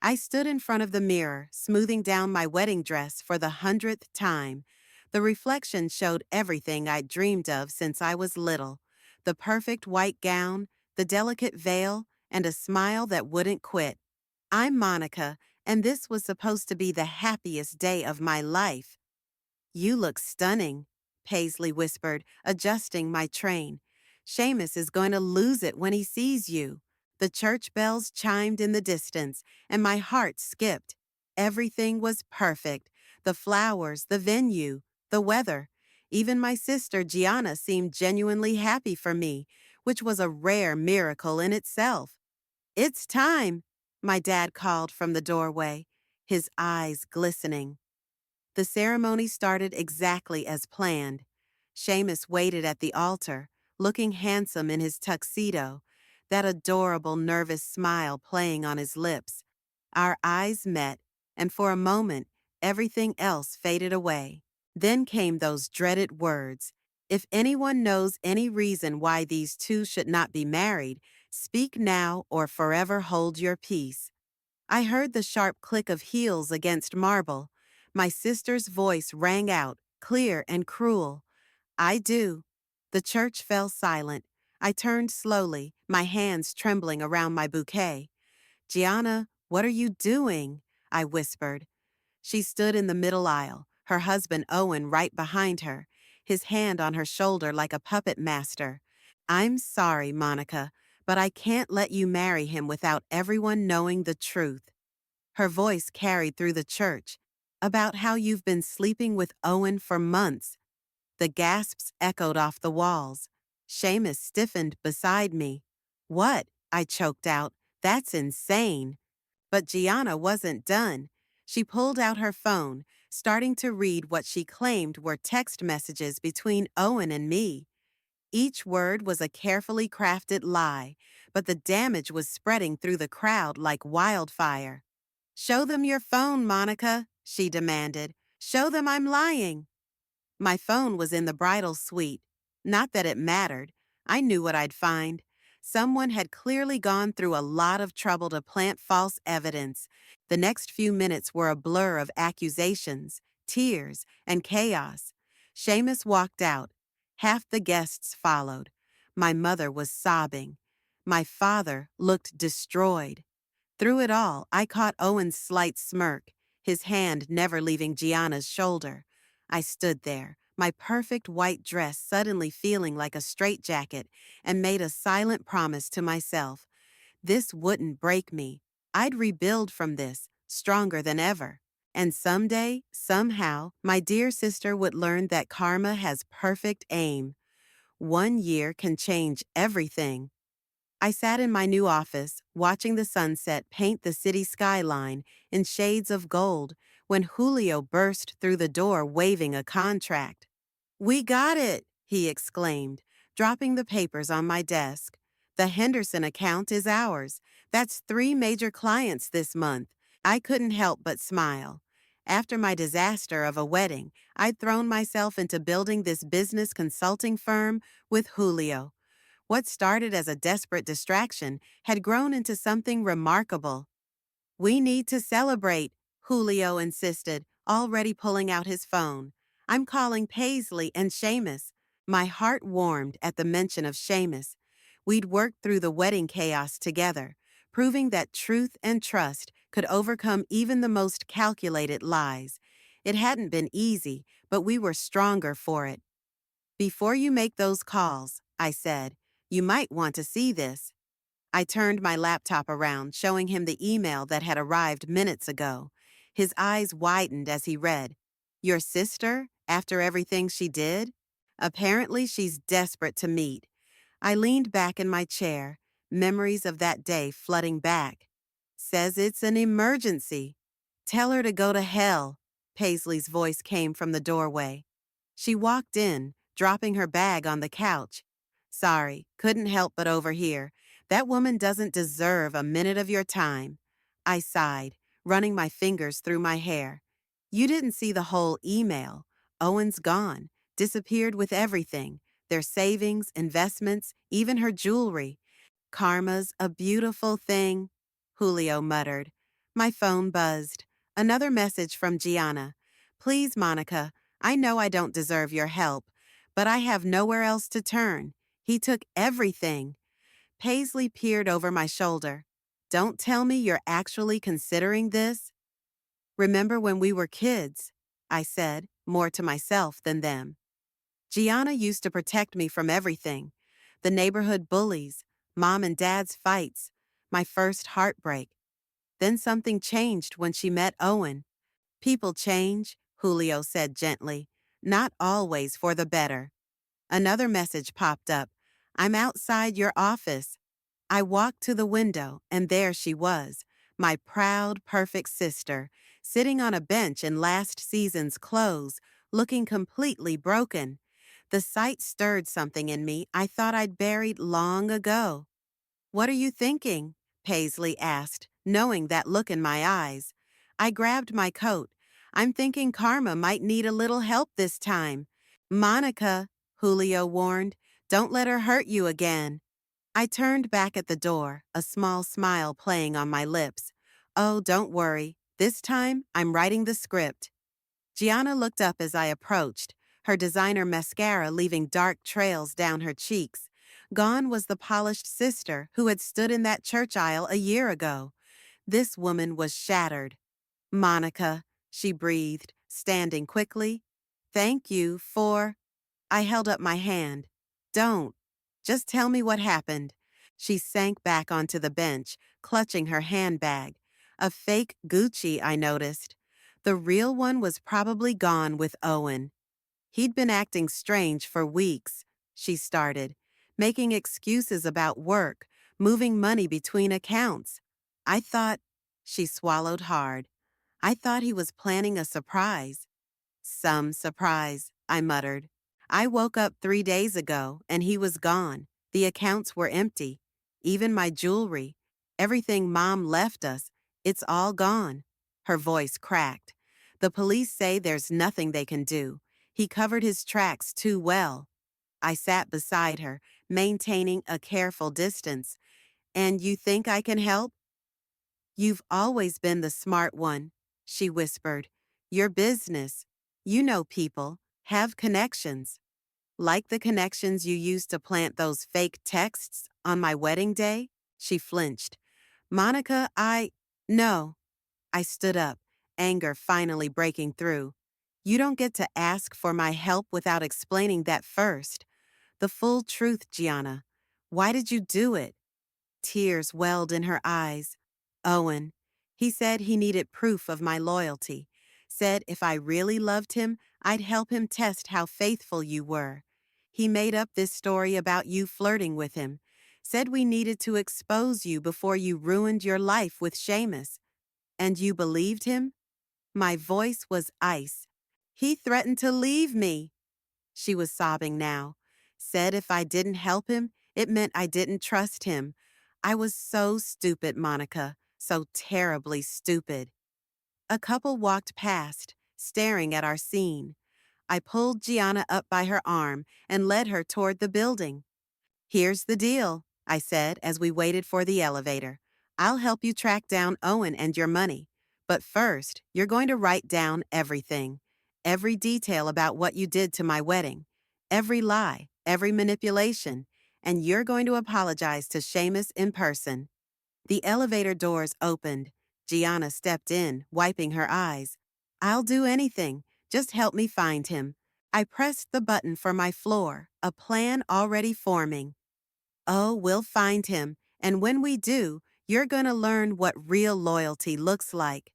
I stood in front of the mirror, smoothing down my wedding dress for the 100th time. The reflection showed everything I'd dreamed of since I was little: the perfect white gown, the delicate veil, and a smile that wouldn't quit. I'm Monica, and this was supposed to be the happiest day of my life. You look stunning, Paisley whispered, adjusting my train. Seamus is going to lose it when he sees you. The church bells chimed in the distance, and my heart skipped. Everything was perfect: the flowers, the venue, the weather. Even my sister Gianna seemed genuinely happy for me, which was a rare miracle in itself. It's time, my dad called from the doorway, his eyes glistening. The ceremony started exactly as planned. Seamus waited at the altar, looking handsome in his tuxedo, that adorable nervous smile playing on his lips. Our eyes met, and for a moment, everything else faded away. Then came those dreaded words: "If anyone knows any reason why these two should not be married, speak now or forever hold your peace." I heard the sharp click of heels against marble. My sister's voice rang out, clear and cruel. "I do." The church fell silent. I turned slowly, my hands trembling around my bouquet. "Gianna, what are you doing?" I whispered. She stood in the middle aisle, her husband Owen right behind her, his hand on her shoulder like a puppet master. "I'm sorry, Monica, but I can't let you marry him without everyone knowing the truth." Her voice carried through the church. "About how you've been sleeping with Owen for months." The gasps echoed off the walls. Seamus stiffened beside me. "What?" I choked out. "That's insane." But Gianna wasn't done. She pulled out her phone, starting to read what she claimed were text messages between Owen and me. Each word was a carefully crafted lie, but the damage was spreading through the crowd like wildfire. "Show them your phone, Monica," she demanded. "Show them I'm lying." My phone was in the bridal suite. Not that it mattered. I knew what I'd find. Someone had clearly gone through a lot of trouble to plant false evidence. The next few minutes were a blur of accusations, tears, and chaos. Seamus walked out. Half the guests followed. My mother was sobbing. My father looked destroyed. Through it all, I caught Owen's slight smirk, his hand never leaving Gianna's shoulder. I stood there, my perfect white dress suddenly feeling like a straitjacket, and made a silent promise to myself. This wouldn't break me. I'd rebuild from this, stronger than ever. And someday, somehow, my dear sister would learn that karma has perfect aim. 1 year can change everything. I sat in my new office, watching the sunset paint the city skyline in shades of gold, when Julio burst through the door waving a contract. "We got it!" he exclaimed, dropping the papers on my desk. "The Henderson account is ours. That's 3 major clients this month." I couldn't help but smile. After my disaster of a wedding, I'd thrown myself into building this business consulting firm with Julio. What started as a desperate distraction had grown into something remarkable. "We need to celebrate," Julio insisted, already pulling out his phone. "I'm calling Paisley and Seamus." My heart warmed at the mention of Seamus. We'd worked through the wedding chaos together, proving that truth and trust could overcome even the most calculated lies. It hadn't been easy, but we were stronger for it. "Before you make those calls," I said, "you might want to see this." I turned my laptop around, showing him the email that had arrived minutes ago. His eyes widened as he read. "Your sister, after everything she did? Apparently she's desperate to meet." I leaned back in my chair, memories of that day flooding back. "Says it's an emergency." "Tell her to go to hell," Paisley's voice came from the doorway. She walked in, dropping her bag on the couch. "Sorry, couldn't help but overhear. That woman doesn't deserve a minute of your time." I sighed, running my fingers through my hair. "You didn't see the whole email. Owen's gone, disappeared with everything. Their savings, investments, even her jewelry. Karma's a beautiful thing," Julio muttered. My phone buzzed. Another message from Gianna. Please, Monica, I know I don't deserve your help, but I have nowhere else to turn. He took everything. Paisley peered over my shoulder. Don't tell me you're actually considering this? Remember when we were kids? I said, more to myself than them. Gianna used to protect me from everything. The neighborhood bullies, mom and dad's fights, my first heartbreak. Then something changed when she met Owen. People change, Julio said gently. Not always for the better. Another message popped up. I'm outside your office. I walked to the window, and there she was, my proud, perfect sister, sitting on a bench in last season's clothes, looking completely broken. The sight stirred something in me I thought I'd buried long ago. What are you thinking? Paisley asked, knowing that look in my eyes. I grabbed my coat. I'm thinking Karma might need a little help this time. Monica, Julio warned, don't let her hurt you again. I turned back at the door, a small smile playing on my lips. Oh, don't worry. This time, I'm writing the script. Gianna looked up as I approached, her designer mascara leaving dark trails down her cheeks. Gone was the polished sister who had stood in that church aisle a year ago. This woman was shattered. Monica, she breathed, standing quickly. Thank you for... I held up my hand. Don't. Just tell me what happened. She sank back onto the bench, clutching her handbag. A fake Gucci, I noticed. The real one was probably gone with Owen. He'd been acting strange for weeks, she started, making excuses about work, moving money between accounts. I thought, she swallowed hard. I thought he was planning a surprise. Some surprise, I muttered. I woke up 3 days ago and he was gone. The accounts were empty. Even my jewelry. Everything Mom left us. It's all gone. Her voice cracked. The police say there's nothing they can do. He covered his tracks too well. I sat beside her, maintaining a careful distance. And you think I can help? You've always been the smart one, she whispered. Your business. You know people, have connections. Like the connections you used to plant those fake texts on my wedding day? She flinched. Monica, No. I stood up, anger finally breaking through. You don't get to ask for my help without explaining that first. The full truth, Gianna. Why did you do it? Tears welled in her eyes. Owen. He said he needed proof of my loyalty. Said if I really loved him, I'd help him test how faithful you were. He made up this story about you flirting with him. Said we needed to expose you before you ruined your life with Seamus. And you believed him? My voice was ice. He threatened to leave me. She was sobbing now. Said if I didn't help him, it meant I didn't trust him. I was so stupid, Monica. So terribly stupid. A couple walked past, staring at our scene. I pulled Gianna up by her arm and led her toward the building. Here's the deal, I said as we waited for the elevator. I'll help you track down Owen and your money. But first, you're going to write down everything. Every detail about what you did to my wedding. Every lie, every manipulation. And you're going to apologize to Seamus in person. The elevator doors opened. Gianna stepped in, wiping her eyes. I'll do anything. Just help me find him. I pressed the button for my floor, a plan already forming. Oh, we'll find him, and when we do, you're gonna learn what real loyalty looks like.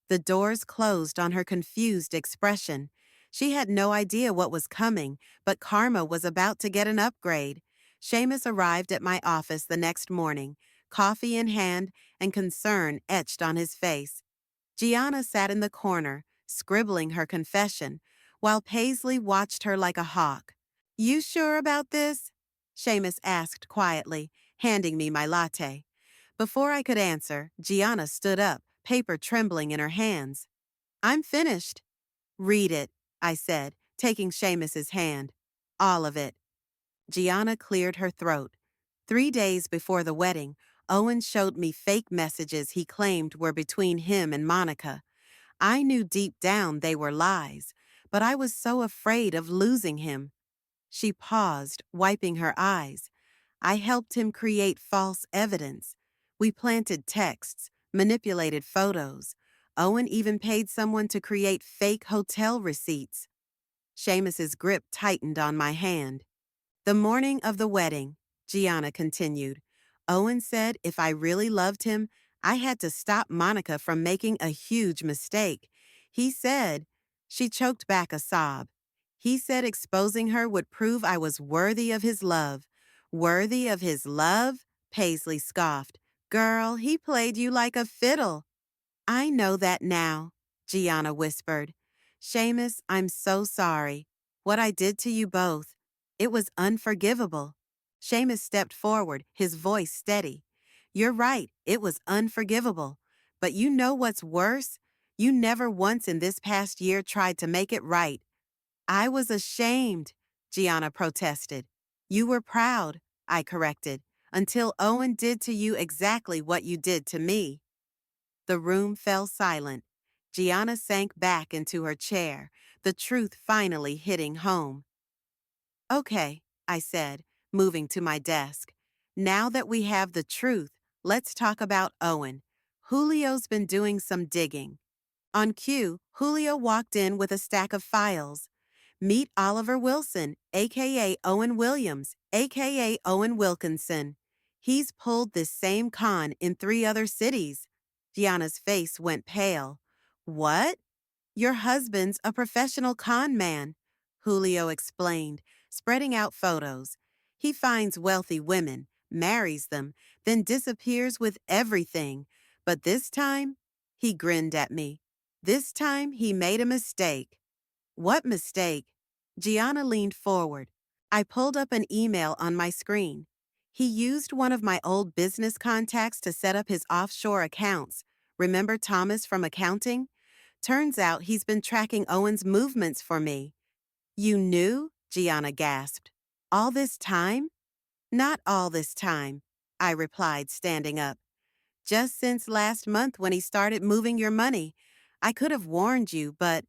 The doors closed on her confused expression. She had no idea what was coming, but Karma was about to get an upgrade. Seamus arrived at my office the next morning, coffee in hand and concern etched on his face. Gianna sat in the corner, scribbling her confession, while Paisley watched her like a hawk. You sure about this? Seamus asked quietly, handing me my latte. Before I could answer, Gianna stood up, paper trembling in her hands. I'm finished. Read it, I said, taking Seamus's hand. All of it. Gianna cleared her throat. 3 days before the wedding, Owen showed me fake messages he claimed were between him and Monica. I knew deep down they were lies, but I was so afraid of losing him. She paused, wiping her eyes. I helped him create false evidence. We planted texts, manipulated photos. Owen even paid someone to create fake hotel receipts. Seamus's grip tightened on my hand. The morning of the wedding, Gianna continued, Owen said if I really loved him, I had to stop Monica from making a huge mistake. He said, she choked back a sob. He said exposing her would prove I was worthy of his love. Worthy of his love? Paisley scoffed. Girl, he played you like a fiddle. I know that now, Gianna whispered. Seamus, I'm so sorry. What I did to you both. It was unforgivable. Seamus stepped forward, his voice steady. You're right, it was unforgivable. But you know what's worse? You never once in this past year tried to make it right. I was ashamed, Gianna protested. You were proud, I corrected, until Owen did to you exactly what you did to me. The room fell silent. Gianna sank back into her chair, the truth finally hitting home. Okay, I said, moving to my desk. Now that we have the truth, let's talk about Owen. Julio's been doing some digging. On cue, Julio walked in with a stack of files. Meet Oliver Wilson, a.k.a. Owen Williams, a.k.a. Owen Wilkinson. He's pulled this same con in 3 other cities. Gianna's face went pale. What? Your husband's a professional con man, Julio explained, spreading out photos. He finds wealthy women, marries them, then disappears with everything. But this time, he grinned at me. This time, he made a mistake. What mistake? Gianna leaned forward. I pulled up an email on my screen. He used one of my old business contacts to set up his offshore accounts. Remember Thomas from accounting? Turns out he's been tracking Owen's movements for me. You knew? Gianna gasped. All this time? Not all this time, I replied, standing up. Just since last month when he started moving your money. I could have warned you, but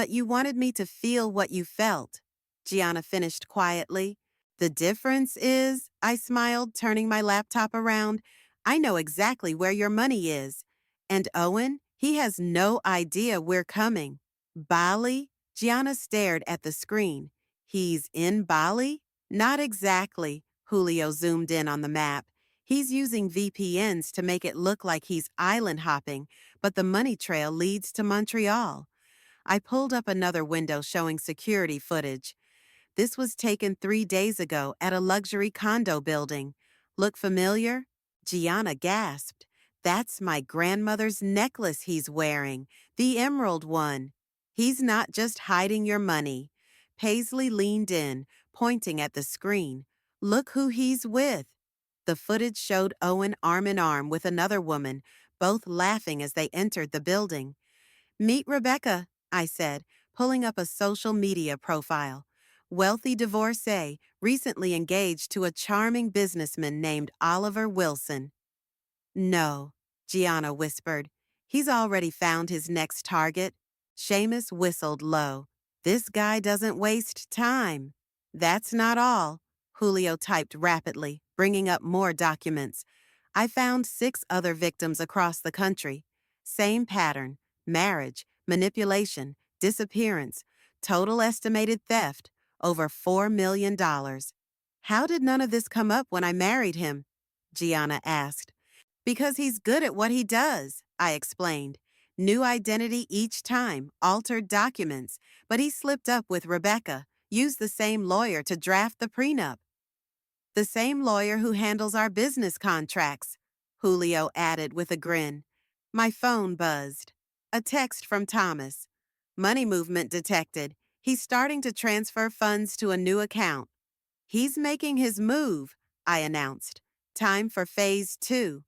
you wanted me to feel what you felt, Gianna finished quietly. The difference is, I smiled, turning my laptop around, I know exactly where your money is. And Owen, he has no idea we're coming. Bali? Gianna stared at the screen. He's in Bali? Not exactly, Julio zoomed in on the map. He's using VPNs to make it look like he's island hopping, but the money trail leads to Montreal. I pulled up another window showing security footage. This was taken 3 days ago at a luxury condo building. Look familiar? Gianna gasped. That's my grandmother's necklace he's wearing, the emerald one. He's not just hiding your money. Paisley leaned in, pointing at the screen. Look who he's with. The footage showed Owen arm in arm with another woman, both laughing as they entered the building. Meet Rebecca, I said, pulling up a social media profile. Wealthy divorcee, recently engaged to a charming businessman named Oliver Wilson. No, Gianna whispered. He's already found his next target. Seamus whistled low. This guy doesn't waste time. That's not all, Julio typed rapidly, bringing up more documents. I found 6 other victims across the country. Same pattern. Marriage, manipulation, disappearance, total estimated theft, over $4 million. How did none of this come up when I married him? Gianna asked. Because he's good at what he does, I explained. New identity each time, altered documents, but he slipped up with Rebecca, used the same lawyer to draft the prenup. The same lawyer who handles our business contracts, Julio added with a grin. My phone buzzed. A text from Thomas. Money movement detected. He's starting to transfer funds to a new account. He's making his move, I announced. Time for phase 2.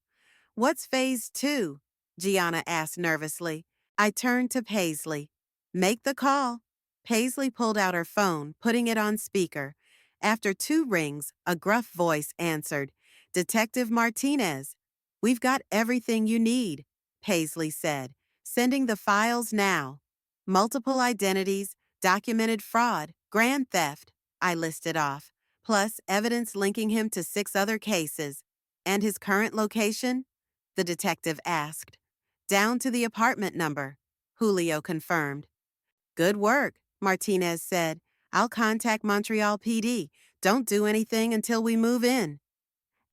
What's phase 2? Gianna asked nervously. I turned to Paisley. Make the call. Paisley pulled out her phone, putting it on speaker. After 2 rings, a gruff voice answered. Detective Martinez, we've got everything you need, Paisley said, sending the files now. Multiple identities, documented fraud, grand theft, I listed off, plus evidence linking him to 6 other cases. And his current location? The detective asked. Down to the apartment number, Julio confirmed. Good work, Martinez said. I'll contact Montreal PD. Don't do anything until we move in.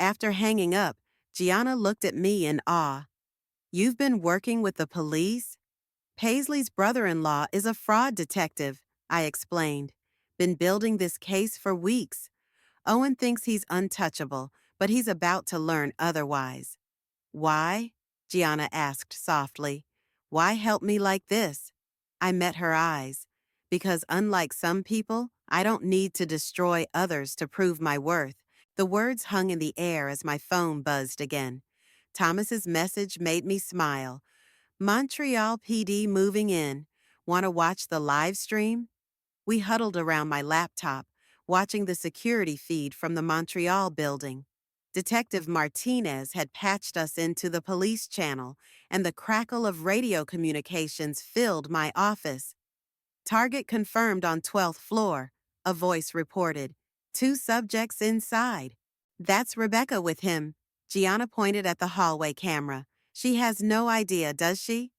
After hanging up, Gianna looked at me in awe. You've been working with the police? Paisley's brother-in-law is a fraud detective, I explained. Been building this case for weeks. Owen thinks he's untouchable, but he's about to learn otherwise. Why? Gianna asked softly. Why help me like this? I met her eyes. Because unlike some people, I don't need to destroy others to prove my worth. The words hung in the air as my phone buzzed again. Thomas's message made me smile. Montreal PD moving in. Want to watch the live stream? We huddled around my laptop, watching the security feed from the Montreal building. Detective Martinez had patched us into the police channel, and the crackle of radio communications filled my office. Target confirmed on 12th floor, a voice reported. 2 subjects inside. That's Rebecca with him. Gianna pointed at the hallway camera. She has no idea, does she?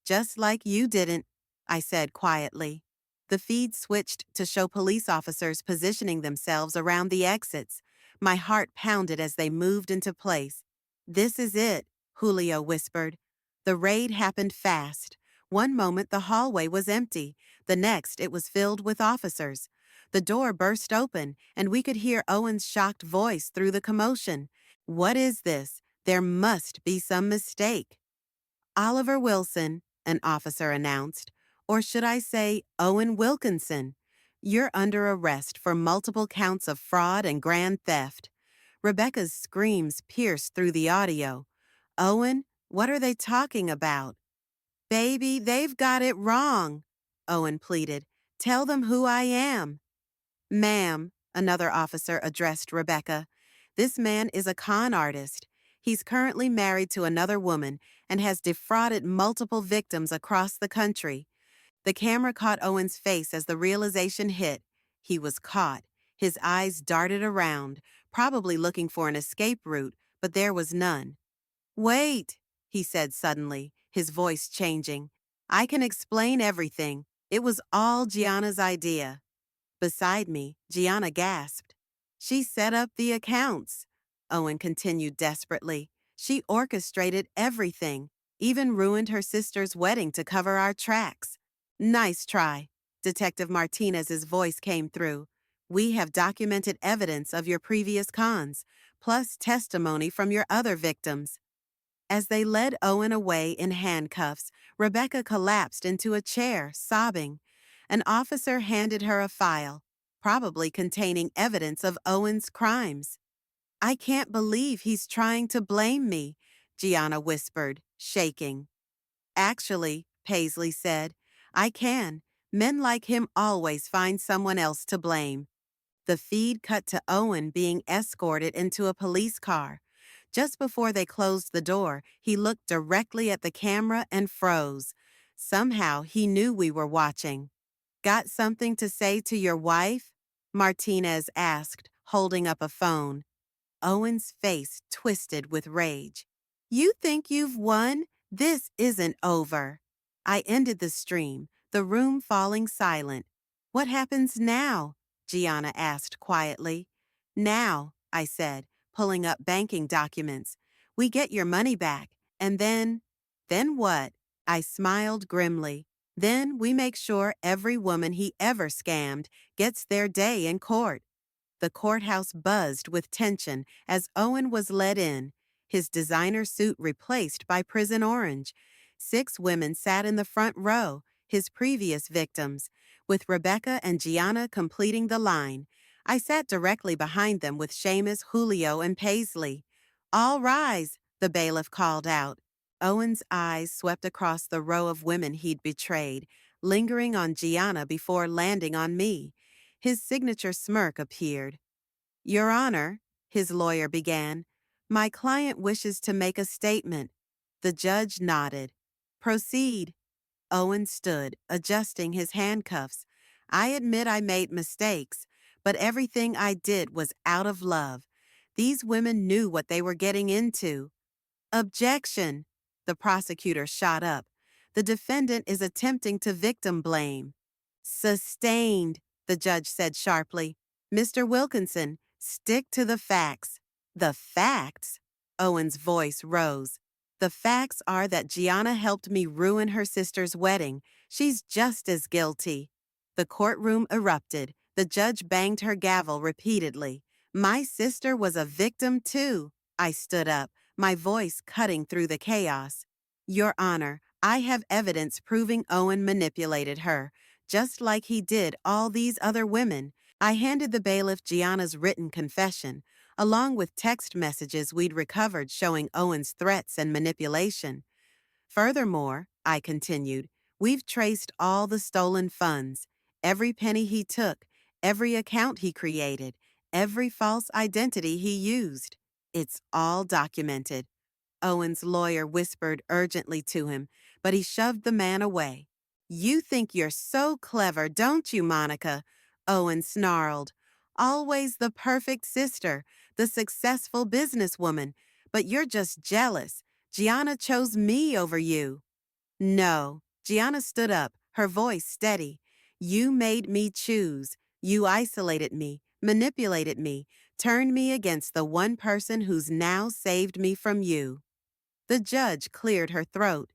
Just like you didn't, I said quietly. The feed switched to show police officers positioning themselves around the exits. My heart pounded as they moved into place. This is it, Julio whispered. The raid happened fast. One moment the hallway was empty. The next it was filled with officers. The door burst open, and we could hear Owen's shocked voice through the commotion. What is this? There must be some mistake. Oliver Wilson, an officer announced, or should I say Owen Wilkinson. You're under arrest for multiple counts of fraud and grand theft. Rebecca's screams pierced through the audio. Owen, what are they talking about? Baby, they've got it wrong, Owen pleaded. Tell them who I am. Ma'am, another officer addressed Rebecca, this man is a con artist. He's currently married to another woman and has defrauded multiple victims across the country. The camera caught Owen's face as the realization hit. He was caught. His eyes darted around, probably looking for an escape route, but there was none. Wait, he said suddenly, his voice changing. I can explain everything. It was all Gianna's idea. Beside me, Gianna gasped. She set up the accounts, Owen continued desperately. She orchestrated everything, even ruined her sister's wedding to cover our tracks. Nice try. Detective Martinez's voice came through. We have documented evidence of your previous cons, plus testimony from your other victims. As they led Owen away in handcuffs, Rebecca collapsed into a chair, sobbing. An officer handed her a file, probably containing evidence of Owen's crimes. I can't believe he's trying to blame me, Gianna whispered, shaking. Actually, Paisley said, I can. Men like him always find someone else to blame. The feed cut to Owen being escorted into a police car. Just before they closed the door, he looked directly at the camera and froze. Somehow he knew we were watching. Got something to say to your wife? Martinez asked, holding up a phone. Owen's face twisted with rage. You think you've won? This isn't over. I ended the stream, the room falling silent. What happens now? Gianna asked quietly. Now, I said, pulling up banking documents. We get your money back, and then what? I smiled grimly. Then we make sure every woman he ever scammed gets their day in court. The courthouse buzzed with tension as Owen was led in, his designer suit replaced by prison orange. 6 women sat in the front row, his previous victims, with Rebecca and Gianna completing the line. I sat directly behind them with Seamus, Julio, and Paisley. All rise, the bailiff called out. Owen's eyes swept across the row of women he'd betrayed, lingering on Gianna before landing on me. His signature smirk appeared. Your Honor, his lawyer began, My client wishes to make a statement. The judge nodded. Proceed. Owen stood, adjusting his handcuffs. I admit I made mistakes, but everything I did was out of love. These women knew what they were getting into. Objection! The prosecutor shot up. The defendant is attempting to victim blame. Sustained, the judge said sharply. Mr. Wilkinson, stick to the facts. The facts? Owen's voice rose. The facts are that Gianna helped me ruin her sister's wedding. She's just as guilty. The courtroom erupted. The judge banged her gavel repeatedly. My sister was a victim too. I stood up, my voice cutting through the chaos. Your Honor, I have evidence proving Owen manipulated her, just like he did all these other women. I handed the bailiff Gianna's written confession, along with text messages we'd recovered showing Owen's threats and manipulation. Furthermore, I continued, we've traced all the stolen funds, every penny he took, every account he created, every false identity he used. It's all documented. Owen's lawyer whispered urgently to him, but he shoved the man away. You think you're so clever, don't you, Monica? Owen snarled. Always the perfect sister, the successful businesswoman, but you're just jealous. Gianna chose me over you. No. Gianna stood up, her voice steady. You made me choose. You isolated me, manipulated me, turned me against the one person who's now saved me from you. The judge cleared her throat.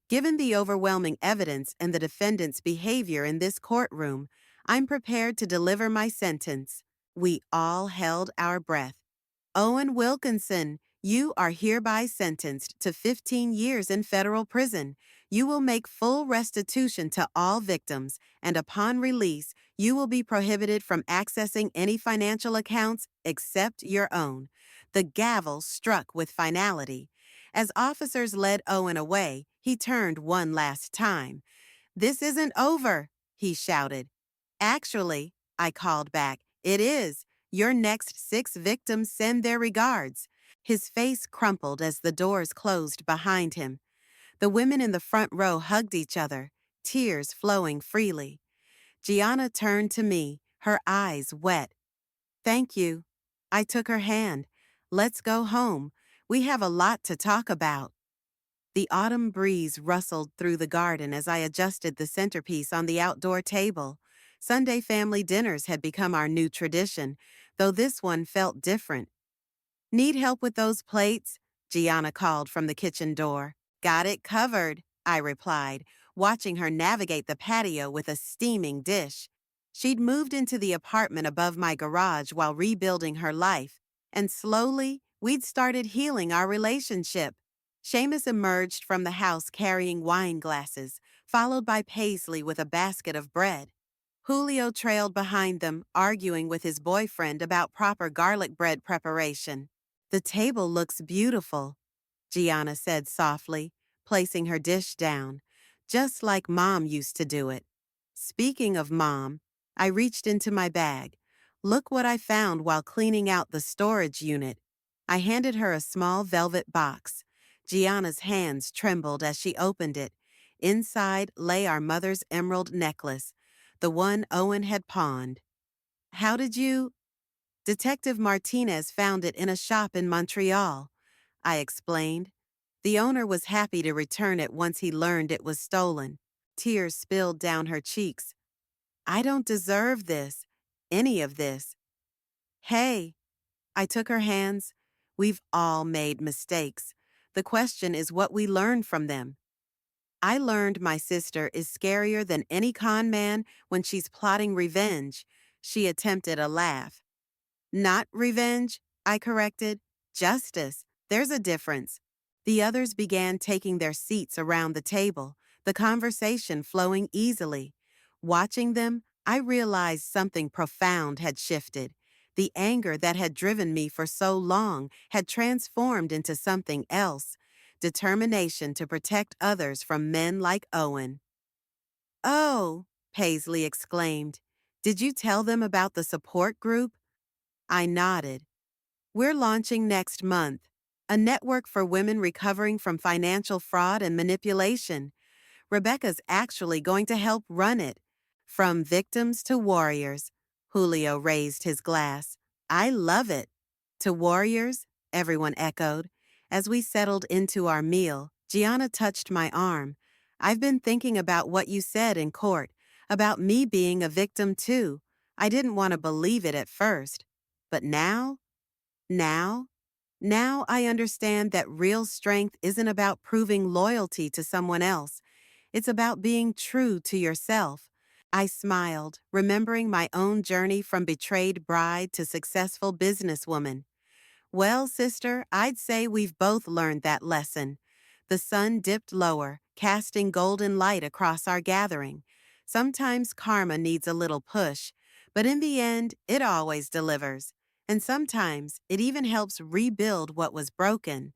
Given the overwhelming evidence and the defendant's behavior in this courtroom, I'm prepared to deliver my sentence. We all held our breath. Owen Wilkinson, you are hereby sentenced to 15 years in federal prison. You will make full restitution to all victims, and upon release, you will be prohibited from accessing any financial accounts except your own. The gavel struck with finality. As officers led Owen away, he turned one last time. This isn't over, he shouted. Actually, I called back, it is. Your next 6 victims send their regards. His face crumpled as the doors closed behind him. The women in the front row hugged each other, tears flowing freely. Gianna turned to me, her eyes wet. Thank you. I took her hand. Let's go home. We have a lot to talk about. The autumn breeze rustled through the garden as I adjusted the centerpiece on the outdoor table. Sunday family dinners had become our new tradition, though this one felt different. Need help with those plates? Gianna called from the kitchen door. Got it covered, I replied, watching her navigate the patio with a steaming dish. She'd moved into the apartment above my garage while rebuilding her life, and slowly, we'd started healing our relationship. Seamus emerged from the house carrying wine glasses, followed by Paisley with a basket of bread. Julio trailed behind them, arguing with his boyfriend about proper garlic bread preparation. The table looks beautiful, Gianna said softly, placing her dish down, just like Mom used to do it. Speaking of Mom, I reached into my bag. Look what I found while cleaning out the storage unit. I handed her a small velvet box. Gianna's hands trembled as she opened it. Inside lay our mother's emerald necklace, the one Owen had pawned. How did you? Detective Martinez found it in a shop in Montreal, I explained. The owner was happy to return it once he learned it was stolen. Tears spilled down her cheeks. I don't deserve this, any of this. Hey, I took her hands. We've all made mistakes. The question is what we learn from them. I learned my sister is scarier than any con man when she's plotting revenge. She attempted a laugh. Not revenge, I corrected. Justice. There's a difference. The others began taking their seats around the table, the conversation flowing easily. Watching them, I realized something profound had shifted. The anger that had driven me for so long had transformed into something else, determination to protect others from men like Owen. Oh, Paisley exclaimed. Did you tell them about the support group? I nodded. We're launching next month. a network for women recovering from financial fraud and manipulation. Rebecca's actually going to help run it. From victims to warriors. Julio raised his glass. I love it. To warriors, everyone echoed. As we settled into our meal, Gianna touched my arm. I've been thinking about what you said in court, about me being a victim too. I didn't want to believe it at first. But now, now I understand that real strength isn't about proving loyalty to someone else. It's about being true to yourself. I smiled, remembering my own journey from betrayed bride to successful businesswoman. Well, sister, I'd say we've both learned that lesson. The sun dipped lower, casting golden light across our gathering. Sometimes karma needs a little push, but in the end, it always delivers. And sometimes it even helps rebuild what was broken.